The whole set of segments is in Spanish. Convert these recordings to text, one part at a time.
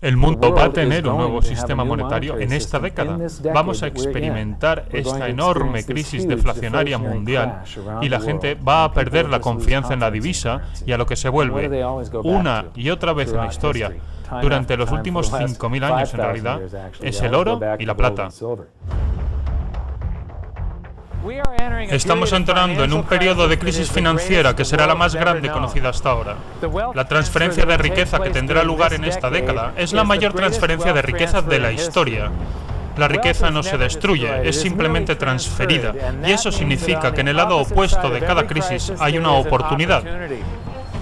El mundo va a tener un nuevo sistema monetario en esta década. Vamos a experimentar esta enorme crisis deflacionaria mundial y la gente va a perder la confianza en la divisa y a lo que se vuelve una y otra vez en la historia, durante los últimos 5.000 años en realidad, es el oro y la plata. Estamos entrando en un periodo de crisis financiera que será la más grande conocida hasta ahora. La transferencia de riqueza que tendrá lugar en esta década es la mayor transferencia de riqueza de la historia. La riqueza no se destruye, es simplemente transferida, y eso significa que en el lado opuesto de cada crisis hay una oportunidad.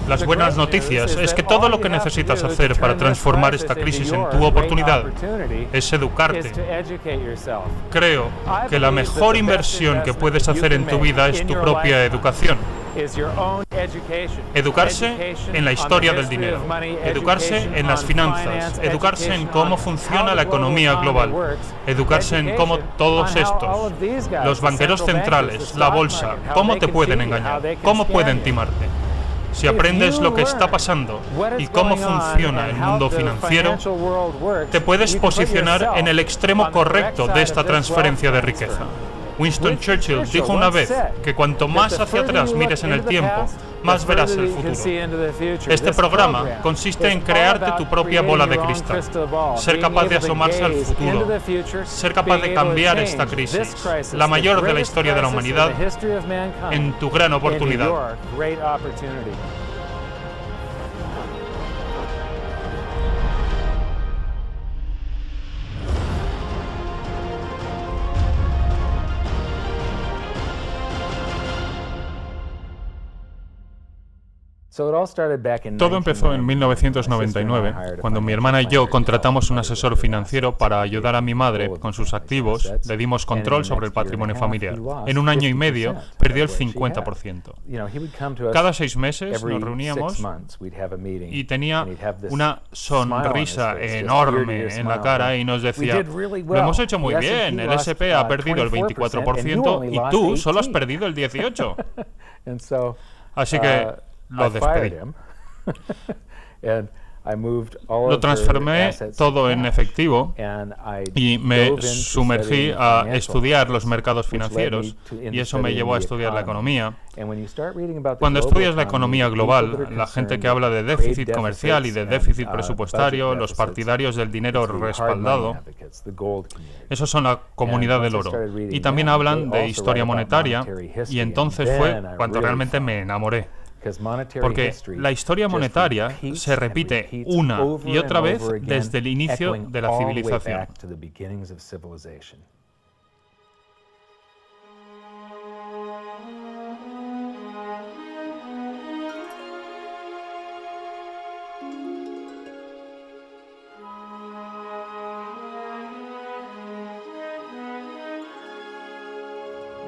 Las buenas noticias es que todo lo que necesitas hacer para transformar esta crisis en tu oportunidad es educarte. Creo que la mejor inversión que puedes hacer en tu vida es tu propia educación. Educarse en la historia del dinero, educarse en las finanzas, educarse en cómo funciona la economía global, educarse en cómo todos estos, los banqueros centrales, la bolsa, cómo te pueden engañar, cómo pueden timarte. Si aprendes lo que está pasando y cómo funciona el mundo financiero, te puedes posicionar en el extremo correcto de esta transferencia de riqueza. Winston Churchill dijo una vez que cuanto más hacia atrás mires en el tiempo, más verás el futuro. Este programa consiste en crearte tu propia bola de cristal, ser capaz de asomarse al futuro, ser capaz de cambiar esta crisis, la mayor de la historia de la humanidad, en tu gran oportunidad. Todo empezó en 1999, cuando mi hermana y yo contratamos un asesor financiero para ayudar a mi madre con sus activos. Le dimos control sobre el patrimonio familiar. En un año y medio perdió el 50%. Cada 6 meses nos reuníamos y tenía una sonrisa enorme en la cara y nos decía: lo hemos hecho muy bien, el S&P ha perdido el 24% y tú solo has perdido el 18%. Así que lo despedí. Lo transformé todo en efectivo y me sumergí a estudiar los mercados financieros, y eso me llevó a estudiar la economía. Cuando estudias la economía global, la gente que habla de déficit comercial y de déficit presupuestario, los partidarios del dinero respaldado, esos son la comunidad del oro. Y también hablan de historia monetaria, y entonces fue cuando realmente me enamoré. Porque la historia monetaria se repite una y otra vez desde el inicio de la civilización.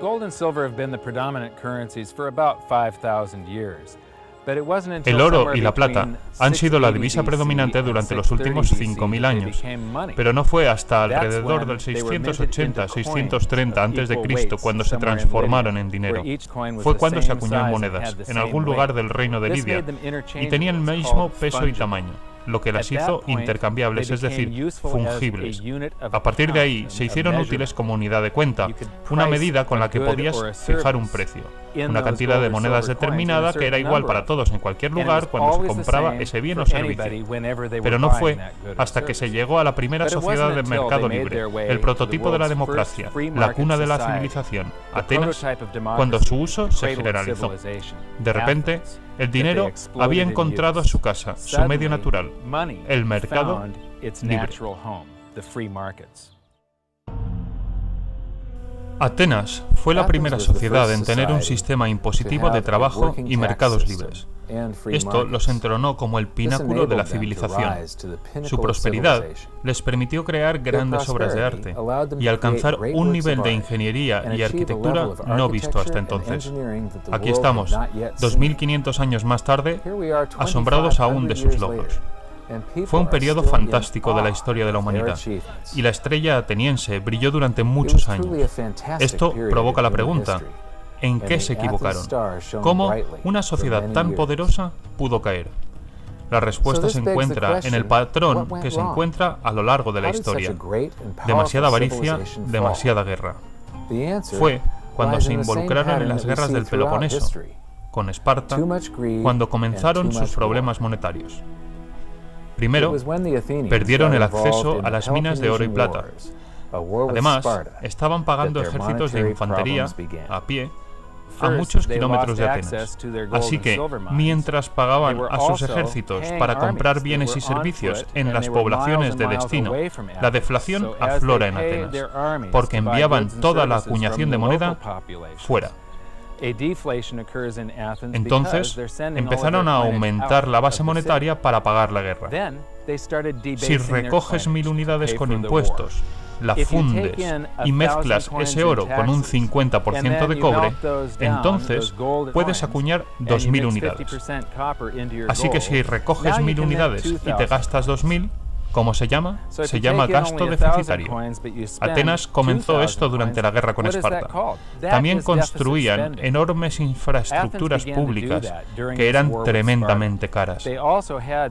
Gold and silver have been the predominant currencies for about 5,000 years. El oro y la plata han sido la divisa predominante durante los últimos 5.000 años, pero no fue hasta alrededor del 680-630 a.C. cuando se transformaron en dinero. Fue cuando se acuñó en monedas, en algún lugar del reino de Lidia, y tenían el mismo peso y tamaño, lo que las hizo intercambiables, es decir, fungibles. A partir de ahí, se hicieron útiles como unidad de cuenta, una medida con la que podías fijar un precio, una cantidad de monedas determinada que era igual para todos en cualquier lugar cuando se compraba ese bien o servicio. Pero no fue hasta que se llegó a la primera sociedad de mercado libre, el prototipo de la democracia, la cuna de la civilización, Atenas, cuando su uso se generalizó. De repente, el dinero había encontrado su casa, su medio natural, el mercado libre. Atenas fue la primera sociedad en tener un sistema impositivo de trabajo y mercados libres. Esto los entronó como el pináculo de la civilización. Su prosperidad les permitió crear grandes obras de arte y alcanzar un nivel de ingeniería y arquitectura no visto hasta entonces. Aquí estamos, 2.500 años más tarde, asombrados aún de sus logros. Fue un periodo fantástico de la historia de la humanidad, y la estrella ateniense brilló durante muchos años. Esto provoca la pregunta: ¿en qué se equivocaron? ¿Cómo una sociedad tan poderosa pudo caer? La respuesta se encuentra en el patrón que se encuentra a lo largo de la historia. Demasiada avaricia, demasiada guerra. Fue cuando se involucraron en las guerras del Peloponeso, con Esparta, cuando comenzaron sus problemas monetarios. Primero, perdieron el acceso a las minas de oro y plata. Además, estaban pagando ejércitos de infantería, a pie, a muchos kilómetros de Atenas. Así que, mientras pagaban a sus ejércitos para comprar bienes y servicios en las poblaciones de destino, la deflación aflora en Atenas, porque enviaban toda la acuñación de moneda fuera. Entonces, empezaron a aumentar la base monetaria para pagar la guerra. Si recoges 1000 unidades con impuestos, la fundes y mezclas ese oro con un 50% de cobre, entonces puedes acuñar 2000 unidades. Así que si recoges 1000 unidades y te gastas 2000, ¿cómo se llama? Se llama gasto deficitario. Atenas comenzó esto durante la guerra con Esparta. También construían enormes infraestructuras públicas que eran tremendamente caras.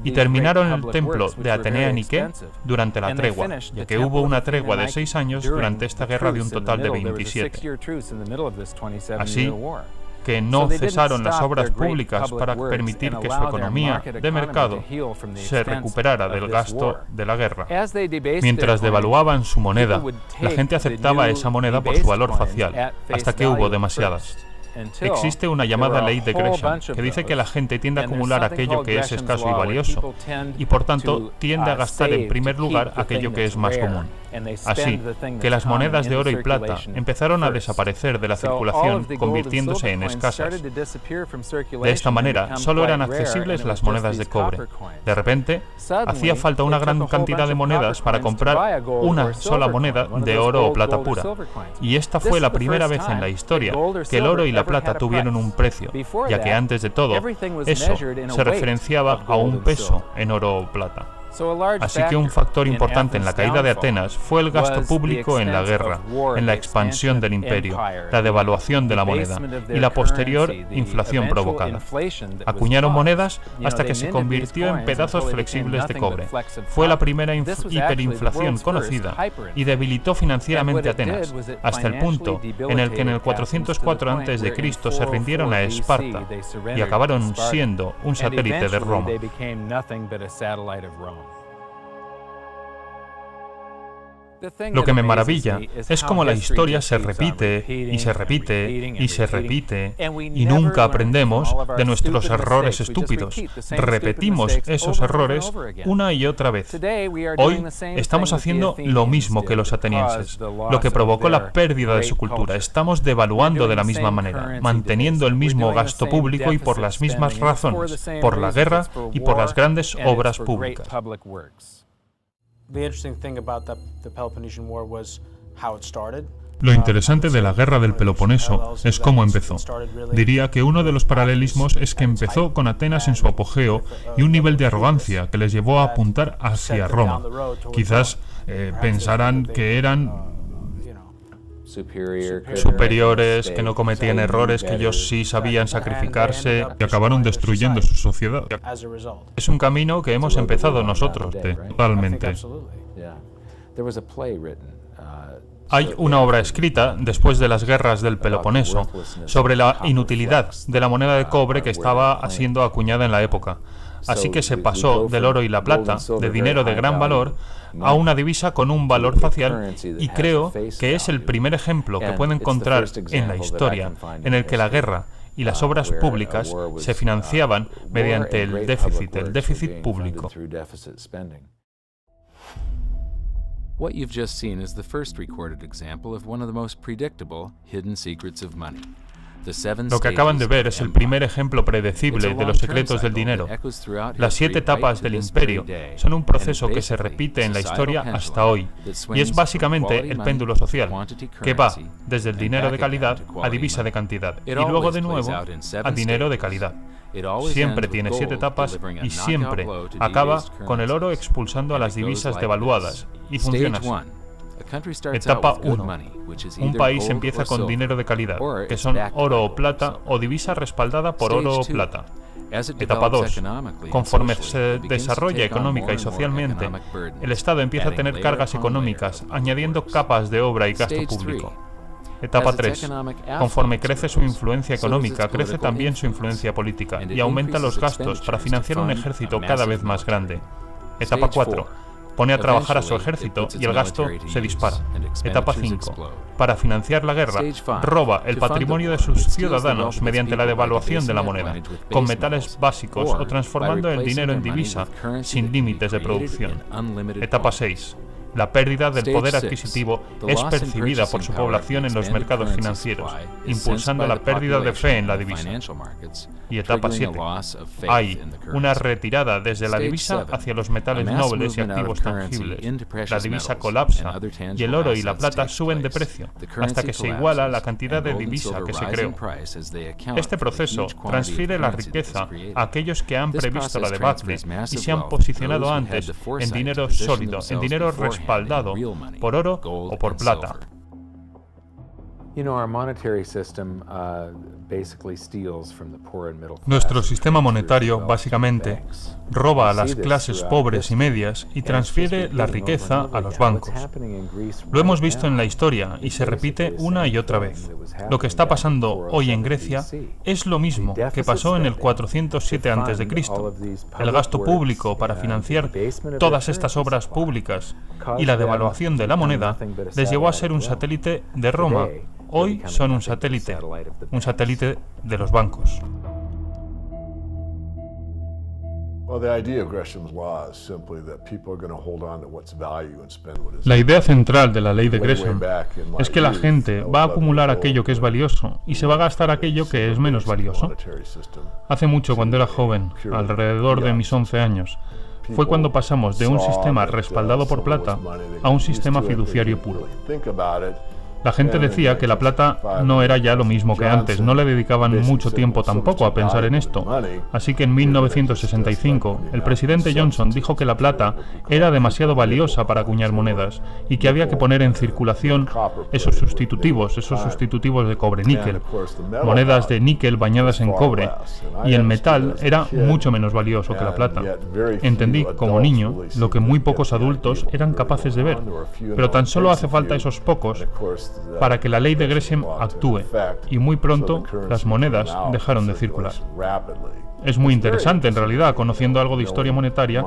Y terminaron el templo de Atenea Nike durante la tregua, ya que hubo una tregua de 6 años durante esta guerra de un total de 27. Así que no cesaron las obras públicas para permitir que su economía de mercado se recuperara del gasto de la guerra. Mientras devaluaban su moneda, la gente aceptaba esa moneda por su valor facial, hasta que hubo demasiadas. Existe una llamada ley de Gresham que dice que la gente tiende a acumular aquello que es escaso y valioso, y por tanto tiende a gastar en primer lugar aquello que es más común. Así que las monedas de oro y plata empezaron a desaparecer de la circulación, convirtiéndose en escasas. De esta manera, solo eran accesibles las monedas de cobre. De repente, hacía falta una gran cantidad de monedas para comprar una sola moneda de oro o plata pura. Y esta fue la primera vez en la historia que el oro y la plata tuvieron un precio, ya que antes de todo, eso se referenciaba a un peso en oro o plata. Así que un factor importante en la caída de Atenas fue el gasto público en la guerra, en la expansión del imperio, la devaluación de la moneda y la posterior inflación provocada. Acuñaron monedas hasta que se convirtió en pedazos flexibles de cobre. Fue la primera hiperinflación conocida y debilitó financieramente a Atenas, hasta el punto en el que en el 404 a.C. se rindieron a Esparta y acabaron siendo un satélite de Roma. Lo que me maravilla es cómo la historia se repite y se repite y se repite y nunca aprendemos de nuestros errores estúpidos. Repetimos esos errores una y otra vez. Hoy estamos haciendo lo mismo que los atenienses, lo que provocó la pérdida de su cultura. Estamos devaluando de la misma manera, manteniendo el mismo gasto público y por las mismas razones, por la guerra y por las grandes obras públicas. Lo interesante de la guerra del Peloponeso es cómo empezó. Diría que uno de los paralelismos es que empezó con Atenas en su apogeo y un nivel de arrogancia que les llevó a apuntar hacia Roma. Quizás pensarán que eran superiores, que no cometían errores, que ellos sí sabían sacrificarse y acabaron destruyendo su sociedad. Es un camino que hemos empezado nosotros, totalmente. Hay una obra escrita, después de las guerras del Peloponeso, sobre la inutilidad de la moneda de cobre que estaba siendo acuñada en la época. Así que se pasó del oro y la plata, de dinero de gran valor, a una divisa con un valor facial, y creo que es el primer ejemplo que puedo encontrar en la historia en el que la guerra y las obras públicas se financiaban mediante el déficit público. What you've just seen is the first recorded example of one of the most predictable hidden secrets of money. Lo que acaban de ver es el primer ejemplo predecible de los secretos del dinero. Las 7 etapas del imperio son un proceso que se repite en la historia hasta hoy, y es básicamente el péndulo social, que va desde el dinero de calidad a divisa de cantidad, y luego de nuevo a dinero de calidad. Siempre tiene 7 etapas y siempre acaba con el oro expulsando a las divisas devaluadas, y funciona así. Etapa 1. Un país empieza con dinero de calidad, que son oro o plata o divisa respaldada por oro o plata. Etapa 2. Conforme se desarrolla económica y socialmente, el Estado empieza a tener cargas económicas, añadiendo capas de obra y gasto público. Etapa 3. Conforme crece su influencia económica, crece también su influencia política y aumenta los gastos para financiar un ejército cada vez más grande. Etapa 4. Pone a trabajar a su ejército y el gasto se dispara. Etapa 5. Para financiar la guerra, roba el patrimonio de sus ciudadanos mediante la devaluación de la moneda, con metales básicos o transformando el dinero en divisa sin límites de producción. Etapa 6. La pérdida del poder adquisitivo es percibida por su población en los mercados financieros, impulsando la pérdida de fe en la divisa. Y etapa 7. Hay una retirada desde la divisa hacia los metales nobles y activos tangibles. La divisa colapsa y el oro y la plata suben de precio, hasta que se iguala la cantidad de divisa que se creó. Este proceso transfiere la riqueza a aquellos que han previsto la debacle y se han posicionado antes en dinero sólido, en dinero respaldado por oro o por plata. Nuestro sistema monetario, básicamente, roba a las clases pobres y medias y transfiere la riqueza a los bancos. Lo hemos visto en la historia y se repite una y otra vez. Lo que está pasando hoy en Grecia es lo mismo que pasó en el 407 a.C. El gasto público para financiar todas estas obras públicas y la devaluación de la moneda les llevó a ser un satélite de Roma. Hoy son un satélite de los bancos. La idea central de la ley de Gresham es que la gente va a acumular aquello que es valioso y se va a gastar aquello que es menos valioso. Hace mucho, cuando era joven, alrededor de mis 11 años, fue cuando pasamos de un sistema respaldado por plata a un sistema fiduciario puro. La gente decía que la plata no era ya lo mismo que antes, no le dedicaban mucho tiempo tampoco a pensar en esto. Así que en 1965, el presidente Johnson dijo que la plata era demasiado valiosa para acuñar monedas y que había que poner en circulación esos sustitutivos de cobre-níquel, monedas de níquel bañadas en cobre, y el metal era mucho menos valioso que la plata. Entendí, como niño, lo que muy pocos adultos eran capaces de ver, pero tan solo hace falta esos pocos para que la ley de Gresham actúe, y muy pronto las monedas dejaron de circular. Es muy interesante, en realidad, conociendo algo de historia monetaria,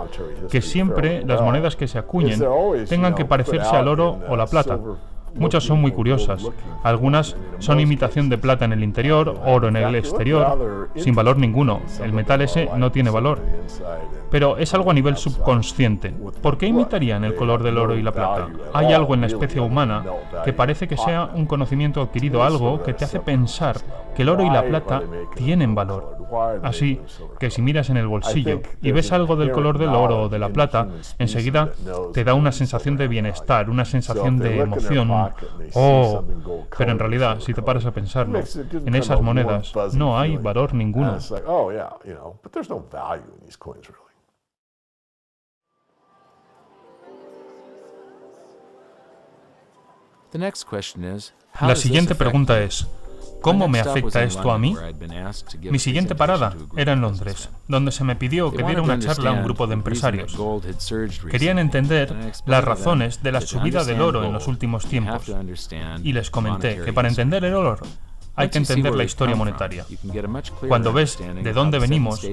que siempre las monedas que se acuñen tengan que parecerse al oro o la plata. Muchas son muy curiosas. Algunas son imitación de plata en el interior, oro en el exterior, sin valor ninguno. El metal ese no tiene valor. Pero es algo a nivel subconsciente. ¿Por qué imitarían el color del oro y la plata? Hay algo en la especie humana que parece que sea un conocimiento adquirido, algo que te hace pensar que el oro y la plata tienen valor. Así que si miras en el bolsillo y ves algo del color del oro o de la plata, enseguida te da una sensación de bienestar, una sensación de emoción. ¡Oh! Pero en realidad, si te paras a pensarlo, en esas monedas no hay valor ninguno. La siguiente pregunta es: ¿cómo me afecta esto a mí? Mi siguiente parada era en Londres, donde se me pidió que diera una charla a un grupo de empresarios. Querían entender las razones de la subida del oro en los últimos tiempos, y les comenté que para entender el oro hay que entender la historia monetaria. Cuando ves de dónde venimos,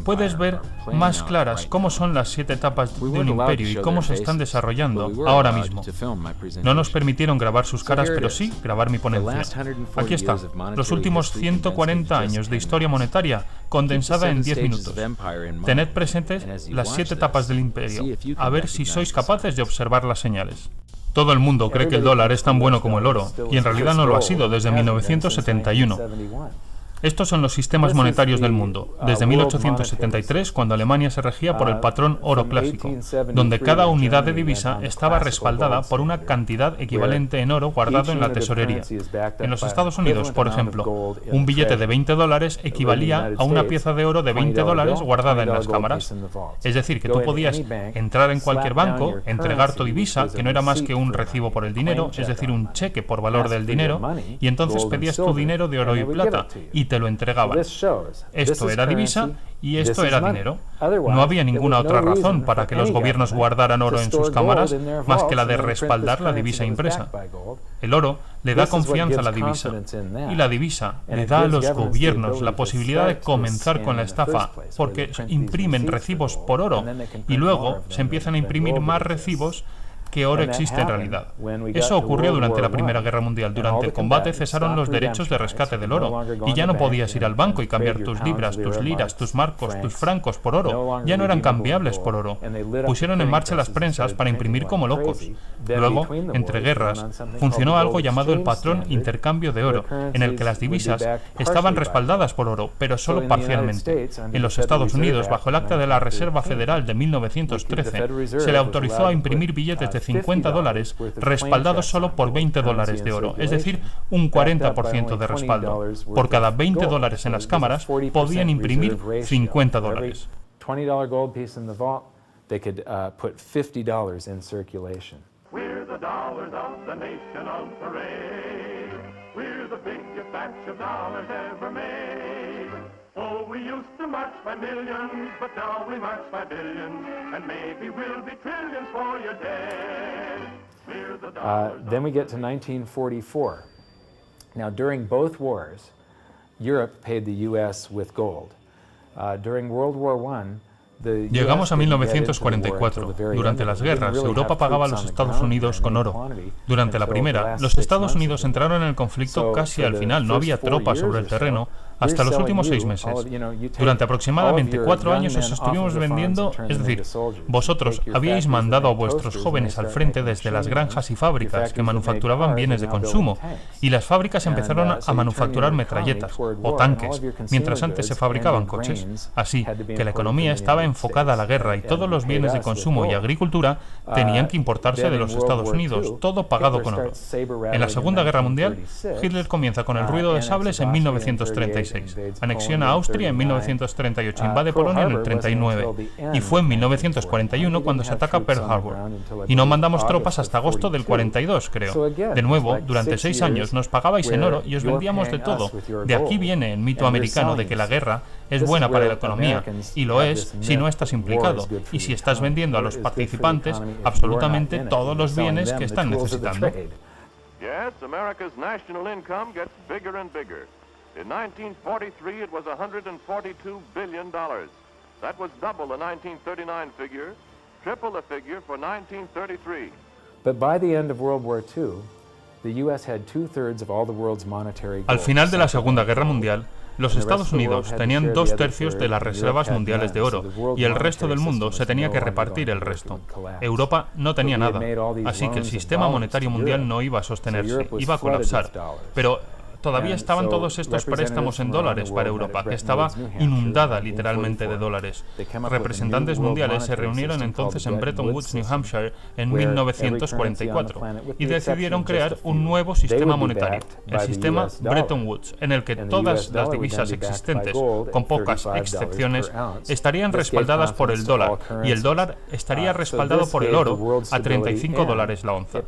puedes ver más claras cómo son las 7 etapas de un imperio y cómo se están desarrollando ahora mismo. No nos permitieron grabar sus caras, pero sí grabar mi ponencia. Aquí está, los últimos 140 años de historia monetaria condensada en 10 minutos. Tened presentes las 7 etapas del imperio, a ver si sois capaces de observar las señales. Todo el mundo cree que el dólar es tan bueno como el oro, y en realidad no lo ha sido desde 1971. Estos son los sistemas monetarios del mundo, desde 1873, cuando Alemania se regía por el patrón oro clásico, donde cada unidad de divisa estaba respaldada por una cantidad equivalente en oro guardado en la tesorería. En los Estados Unidos, por ejemplo, un billete de $20 equivalía a una pieza de oro de $20 guardada en las cámaras. Es decir, que tú podías entrar en cualquier banco, entregar tu divisa, que no era más que un recibo por el dinero, es decir, un cheque por valor del dinero, y entonces pedías tu dinero de oro y plata, y te lo entregaban. Esto era divisa y esto era dinero. No había ninguna otra razón para que los gobiernos guardaran oro en sus cámaras más que la de respaldar la divisa impresa. El oro le da confianza a la divisa y la divisa le da a los gobiernos la posibilidad de comenzar con la estafa porque imprimen recibos por oro y luego se empiezan a imprimir más recibos que oro existe en realidad. Eso ocurrió durante la Primera Guerra Mundial. Durante el combate cesaron los derechos de rescate del oro y ya no podías ir al banco y cambiar tus libras, tus liras, tus marcos, tus francos por oro. Ya no eran cambiables por oro. Pusieron en marcha las prensas para imprimir como locos. Luego, entre guerras, funcionó algo llamado el patrón intercambio de oro, en el que las divisas estaban respaldadas por oro, pero solo parcialmente. En los Estados Unidos, bajo el Acta de la Reserva Federal de 1913, se le autorizó a imprimir billetes de $50 respaldados solo por $20 de oro, es decir, un 40% de respaldo. Por cada $20 en las cámaras podían imprimir $50. $20 gold piece in the vault, they could put $50 in circulation. We're the dollars of the nation of parade. We're the biggest batch of dollars ever made. Oh, we used to march by millions, but now we march by billions, and maybe we'll be trillions for your dead. We're the dollars. Then we get to 1944. Now, during both wars, Europe paid the U.S. with gold. During World War I, llegamos a 1944. Durante las guerras, Europa pagaba a los Estados Unidos con oro. Durante la primera, los Estados Unidos entraron en el conflicto casi al final. No había tropas sobre el terreno hasta los últimos 6 meses. Durante aproximadamente 4 años os estuvimos vendiendo, es decir, vosotros habíais mandado a vuestros jóvenes al frente desde las granjas y fábricas que manufacturaban bienes de consumo, y las fábricas empezaron a manufacturar metralletas o tanques, mientras antes se fabricaban coches. Así que la economía estaba enfocada a la guerra y todos los bienes de consumo y agricultura tenían que importarse de los Estados Unidos, todo pagado con oro. En la Segunda Guerra Mundial, Hitler comienza con el ruido de sables en 1936. Anexiona a Austria en 1938, invade Polonia en el 39 y fue en 1941 cuando se ataca Pearl Harbor. Y no mandamos tropas hasta agosto del 42, creo. De nuevo, durante 6 años nos pagabais en oro y os vendíamos de todo. De aquí viene el mito americano de que la guerra es buena para la economía, y lo es si no estás implicado, y si estás vendiendo a los participantes absolutamente todos los bienes que están necesitando. Yes, America's national income gets bigger and bigger. In 1943, it was $142 billion. That was double the 1939 figure, triple the figure for 1933. But by the end of World War II, the U.S. had 2/3 of all the world's monetary gold. Al final de la Segunda Guerra Mundial, los Estados Unidos tenían 2/3 de las reservas mundiales de oro y el resto del mundo se tenía que repartir el resto. Europa no tenía nada, así que el sistema monetario mundial no iba a sostenerse, iba a colapsar. Pero todavía estaban todos estos préstamos en dólares para Europa, que estaba inundada literalmente de dólares. Representantes mundiales se reunieron entonces en Bretton Woods, New Hampshire, en 1944 y decidieron crear un nuevo sistema monetario, el sistema Bretton Woods, en el que todas las divisas existentes, con pocas excepciones, estarían respaldadas por el dólar y el dólar estaría respaldado por el oro a $35 la onza.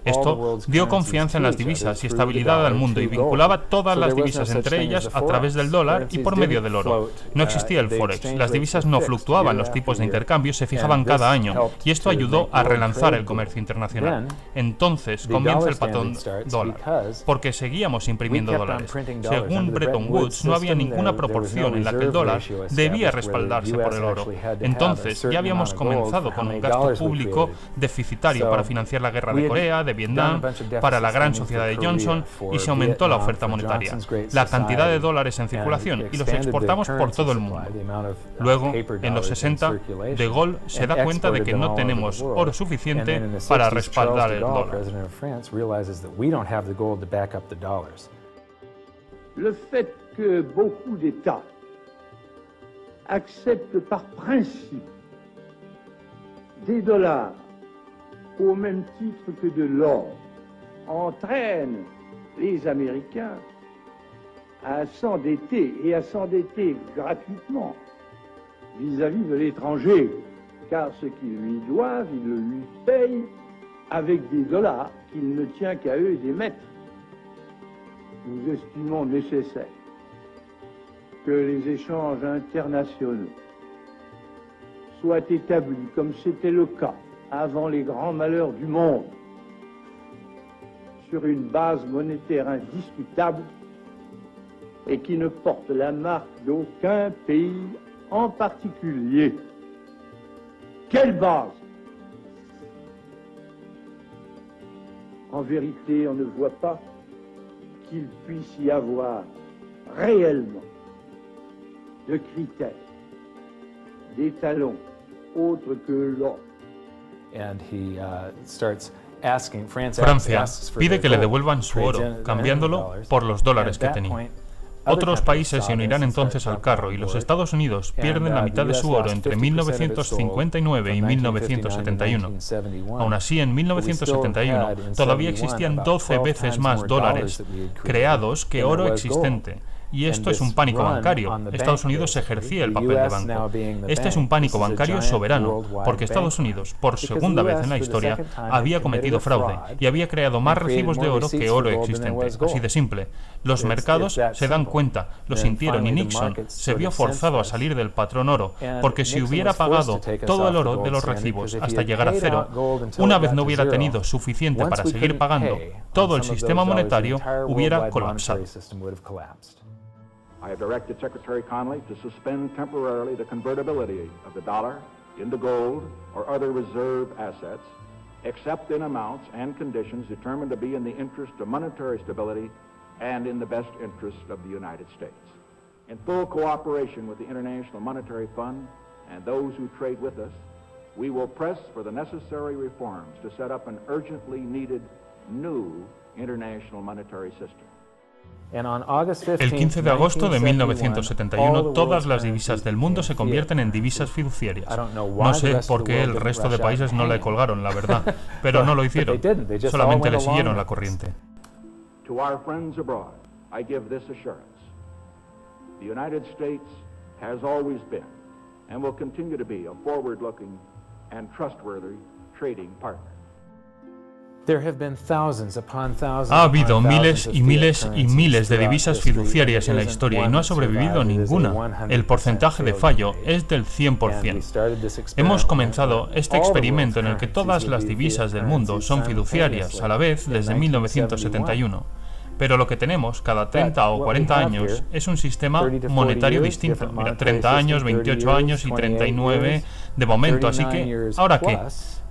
Esto dio confianza en las divisas y estabilidad al mundo y vinculaba todas las divisas entre ellas a través del dólar y por medio del oro. No existía el forex, las divisas no fluctuaban, los tipos de intercambio se fijaban cada año y esto ayudó a relanzar el comercio internacional. Entonces comienza el patrón dólar, porque seguíamos imprimiendo dólares. Según Bretton Woods, no había ninguna proporción en la que el dólar debía respaldarse por el oro. Entonces ya habíamos comenzado con un gasto público deficitario para financiar la guerra de Corea, de Vietnam, para la gran sociedad de Johnson, y se aumentó la oferta monetaria, la cantidad de dólares en circulación, y los exportamos por todo el mundo. Luego, en los 60, De Gaulle se da cuenta de que no tenemos oro suficiente para respaldar el dólar. Le fait que beaucoup d'États acceptent par principe des dollars au même titre que de l'or entraîne les Américains à s'endetter et à s'endetter gratuitement vis-à-vis de l'étranger, car ce qu'ils lui doivent, ils le lui payent avec des dollars qu'il ne tient qu'à eux d'émettre. Nous estimons nécessaire que les échanges internationaux soient établis comme c'était le cas avant les grands malheurs du monde, sur une base monétaire indiscutable et qui ne porte la marque d'aucun pays en particulier. Quelle base? En vérité, on ne voit pas qu'il puisse y avoir réellement de critères, d'étalons autres que l'or. Francia pide que le devuelvan su oro, cambiándolo por los dólares que tenía. Otros países se unirán entonces al carro y los Estados Unidos pierden la mitad de su oro entre 1959 y 1971. Aún así, en 1971 todavía existían 12 veces más dólares creados que oro existente. Y esto es un pánico bancario. Estados Unidos ejercía el papel de banco. Este es un pánico bancario soberano, porque Estados Unidos, por segunda vez en la historia, había cometido fraude y había creado más recibos de oro que oro existente. Así de simple. Los mercados se dan cuenta, lo sintieron, y Nixon se vio forzado a salir del patrón oro, porque si hubiera pagado todo el oro de los recibos hasta llegar a cero, una vez no hubiera tenido suficiente para seguir pagando, todo el sistema monetario hubiera colapsado. I have directed Secretary Connally to suspend temporarily the convertibility of the dollar into gold or other reserve assets, except in amounts and conditions determined to be in the interest of monetary stability and in the best interest of the United States. In full cooperation with the International Monetary Fund and those who trade with us, we will press for the necessary reforms to set up an urgently needed new international monetary system. El 15 de agosto de 1971, todas las divisas del mundo se convierten en divisas fiduciarias. No sé por qué el resto de países no le colgaron, la verdad, pero no lo hicieron, solamente le siguieron la corriente. To our friends abroad, I give this assurance. The United States has always been and will continue to be a forward-looking and trustworthy trading partner. Ha habido miles y miles y miles de divisas fiduciarias en la historia y no ha sobrevivido ninguna. El porcentaje de fallo es del 100%. Hemos comenzado este experimento en el que todas las divisas del mundo son fiduciarias a la vez desde 1971. Pero lo que tenemos cada 30 o 40 años es un sistema monetario distinto. Mira, 30 años, 28 años y 39 de momento. Así que, ¿ahora qué?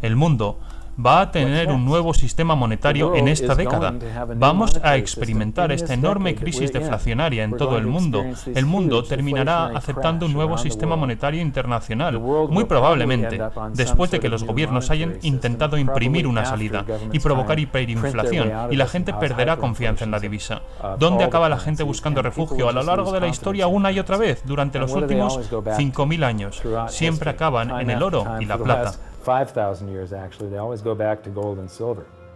El mundo va a tener un nuevo sistema monetario en esta década. Vamos a experimentar esta enorme crisis deflacionaria en todo el mundo. El mundo terminará aceptando un nuevo sistema monetario internacional, muy probablemente, después de que los gobiernos hayan intentado imprimir una salida y provocar hiperinflación, y la gente perderá confianza en la divisa. ¿Dónde acaba la gente buscando refugio a lo largo de la historia una y otra vez durante los últimos 5.000 años? Siempre acaban en el oro y la plata.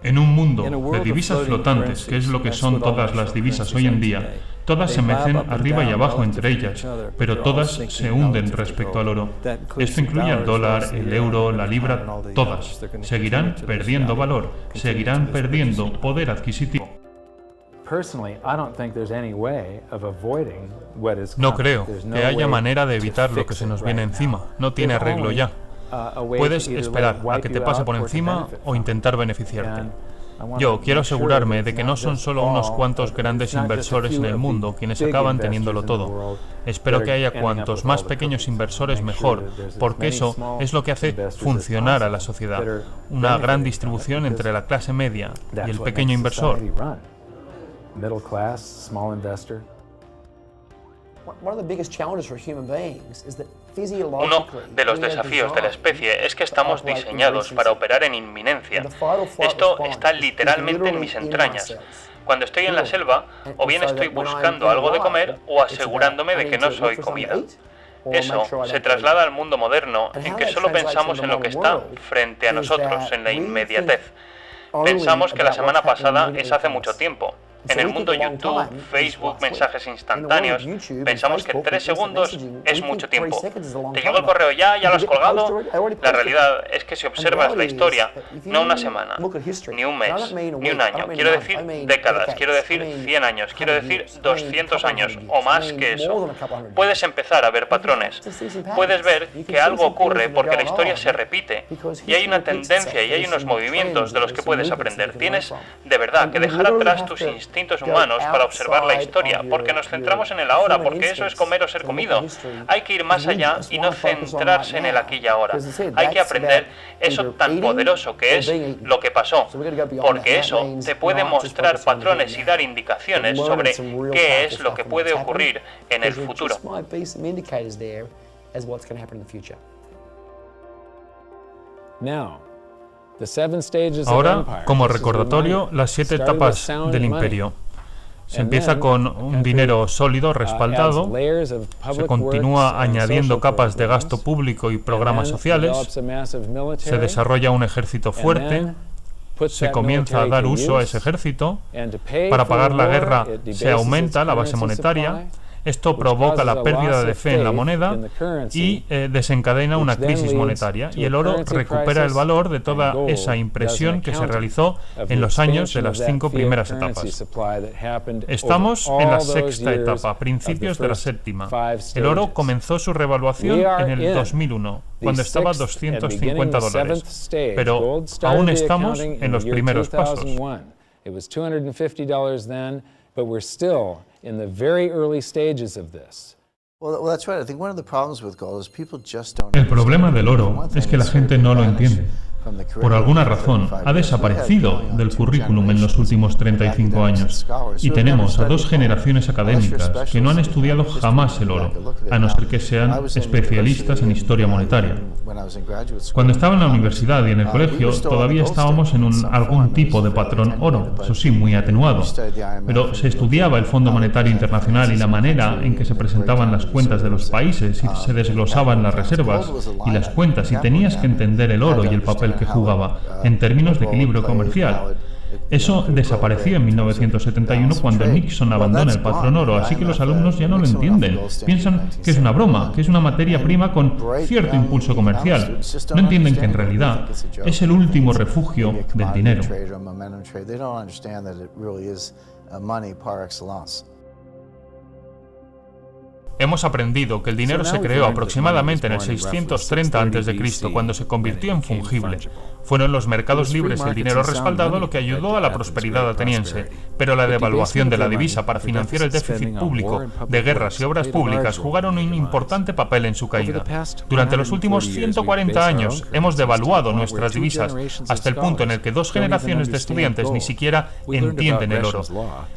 En un mundo de divisas flotantes, que es lo que son todas las divisas hoy en día, todas se mecen arriba y abajo entre ellas, pero todas se hunden respecto al oro. Esto incluye al dólar, el euro, la libra, todas. Seguirán perdiendo valor, seguirán perdiendo poder adquisitivo. No creo que haya manera de evitar lo que se nos viene encima. No tiene arreglo ya. Puedes esperar a que te pase por encima o intentar beneficiarte. Yo quiero asegurarme de que no son solo unos cuantos grandes inversores en el mundo quienes acaban teniéndolo todo. Espero que haya cuantos más pequeños inversores mejor, porque eso es lo que hace funcionar a la sociedad. Una gran distribución entre la clase media y el pequeño inversor. Uno de los desafíos de la especie es que estamos diseñados para operar en inminencia. Esto está literalmente en mis entrañas. Cuando estoy en la selva, o bien estoy buscando algo de comer o asegurándome de que no soy comida. Eso se traslada al mundo moderno, en que solo pensamos en lo que está frente a nosotros, en la inmediatez. Pensamos que la semana pasada es hace mucho tiempo. En el mundo YouTube, Facebook, mensajes instantáneos, pensamos que 3 segundos es mucho tiempo. ¿Te llegó el correo ya lo has colgado? La realidad es que si observas la historia, no una semana, ni un mes, ni un año, quiero decir décadas, quiero decir 100 años, quiero decir 200 años o más que eso, puedes empezar a ver patrones. Puedes ver que algo ocurre porque la historia se repite y hay una tendencia y hay unos movimientos de los que puedes aprender. Tienes de verdad que dejar atrás tus instintos humanos para observar la historia, porque nos centramos en el ahora, porque eso es comer o ser comido. Hay que ir más allá y no centrarse en el aquí y ahora. Hay que aprender eso tan poderoso que es lo que pasó, porque eso te puede mostrar patrones y dar indicaciones sobre qué es lo que puede ocurrir en el futuro. Ahora, como recordatorio, las 7 etapas del imperio. Se empieza con un dinero sólido, respaldado, se continúa añadiendo capas de gasto público y programas sociales, se desarrolla un ejército fuerte, se comienza a dar uso a ese ejército, para pagar la guerra se aumenta la base monetaria. Esto provoca la pérdida de fe en la moneda y desencadena una crisis monetaria, y el oro recupera el valor de toda esa impresión que se realizó en los años de las 5 primeras etapas. Estamos en la 6ª etapa, principios de la 7ª. El oro comenzó su revaluación en el 2001, cuando estaba a $250, pero aún estamos en los primeros pasos. But we're still in the very early stages of this. El problema del oro es que la gente no lo entiende. Por alguna razón, ha desaparecido del currículum en los últimos 35 años y tenemos a 2 generaciones académicas que no han estudiado jamás el oro, a no ser que sean especialistas en historia monetaria. Cuando estaba en la universidad y en el colegio, todavía estábamos en algún tipo de patrón oro, eso sí, muy atenuado, pero se estudiaba el Fondo Monetario Internacional y la manera en que se presentaban las cuentas de los países y se desglosaban las reservas y las cuentas, y tenías que entender el oro y el papel que jugaba en términos de equilibrio comercial. Eso desapareció en 1971 cuando Nixon abandona el patrón oro, así que los alumnos ya no lo entienden. Piensan que es una broma, que es una materia prima con cierto impulso comercial. No entienden que en realidad es el último refugio del dinero. Hemos aprendido que el dinero se creó aproximadamente en el 630 a.C., cuando se convirtió en fungible. Fueron los mercados libres y el dinero respaldado lo que ayudó a la prosperidad ateniense, pero la devaluación de la divisa para financiar el déficit público de guerras y obras públicas jugaron un importante papel en su caída. Durante los últimos 140 años hemos devaluado nuestras divisas hasta el punto en el que 2 generaciones de estudiantes ni siquiera entienden el oro.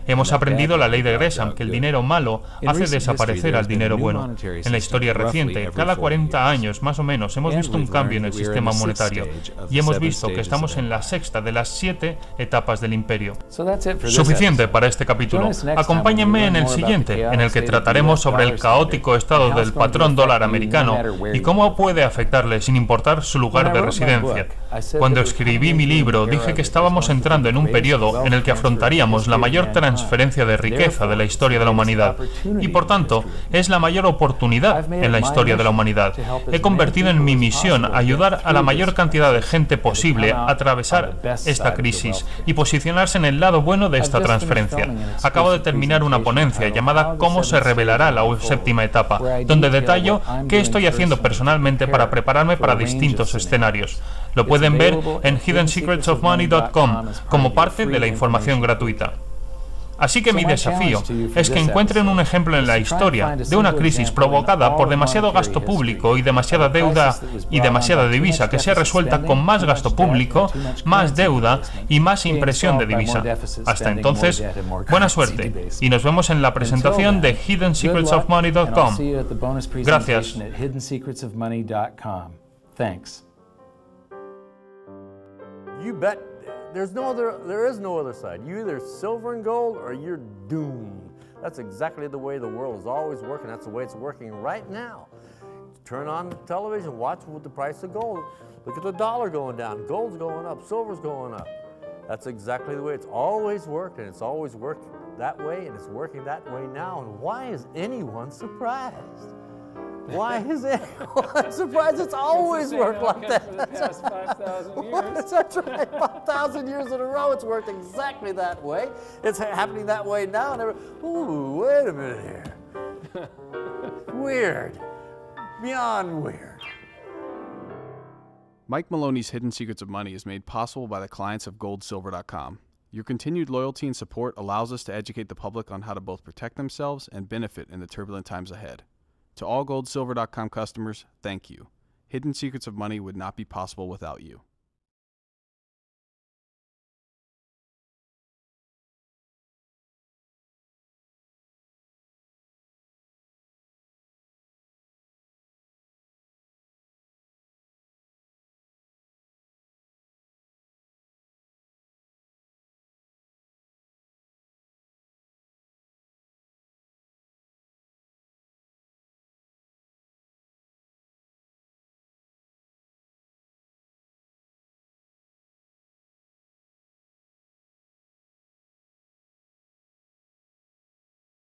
Hemos aprendido la ley de Gresham, que el dinero malo hace desaparecer al dinero bueno. En la historia reciente, cada 40 años más o menos, hemos visto un cambio en el sistema monetario y hemos visto que estamos en la 6ª de las 7 etapas del imperio. Suficiente para este capítulo. Acompáñenme en el siguiente, en el que trataremos sobre el caótico estado del patrón dólar americano y cómo puede afectarle sin importar su lugar de residencia. Cuando escribí mi libro, dije que estábamos entrando en un periodo en el que afrontaríamos la mayor transferencia de riqueza de la historia de la humanidad y, por tanto, es la mayor oportunidad en la historia de la humanidad. He convertido en mi misión ayudar a la mayor cantidad de gente posible a atravesar esta crisis y posicionarse en el lado bueno de esta transferencia. Acabo de terminar una ponencia llamada ¿Cómo se revelará la 7ª etapa?, donde detallo qué estoy haciendo personalmente para prepararme para distintos escenarios. Lo pueden ver en hiddensecretsofmoney.com como parte de la información gratuita. Así que mi desafío es que encuentren un ejemplo en la historia de una crisis provocada por demasiado gasto público y demasiada deuda y demasiada divisa que sea resuelta con más gasto público, más deuda y más impresión de divisa. Hasta entonces, buena suerte y nos vemos en la presentación de hiddensecretsofmoney.com. Gracias. There is no other side. You're either silver and gold or you're doomed. That's exactly the way the world is always working. That's the way it's working right now. Turn on the television, watch with the price of gold. Look at the dollar going down, gold's going up, silver's going up. That's exactly the way it's always worked, and it's always worked that way, and it's working that way now. And why is anyone surprised? Why is anyone surprised? It's always worked like that. For the past 5,000 years. That's right, 5,000 years in a row, it's worked exactly that way. It's happening that way now. And ooh, wait a minute here. Weird. Beyond weird. Mike Maloney's Hidden Secrets of Money is made possible by the clients of GoldSilver.com. Your continued loyalty and support allows us to educate the public on how to both protect themselves and benefit in the turbulent times ahead. To all GoldSilver.com customers, thank you. Hidden Secrets of Money would not be possible without you.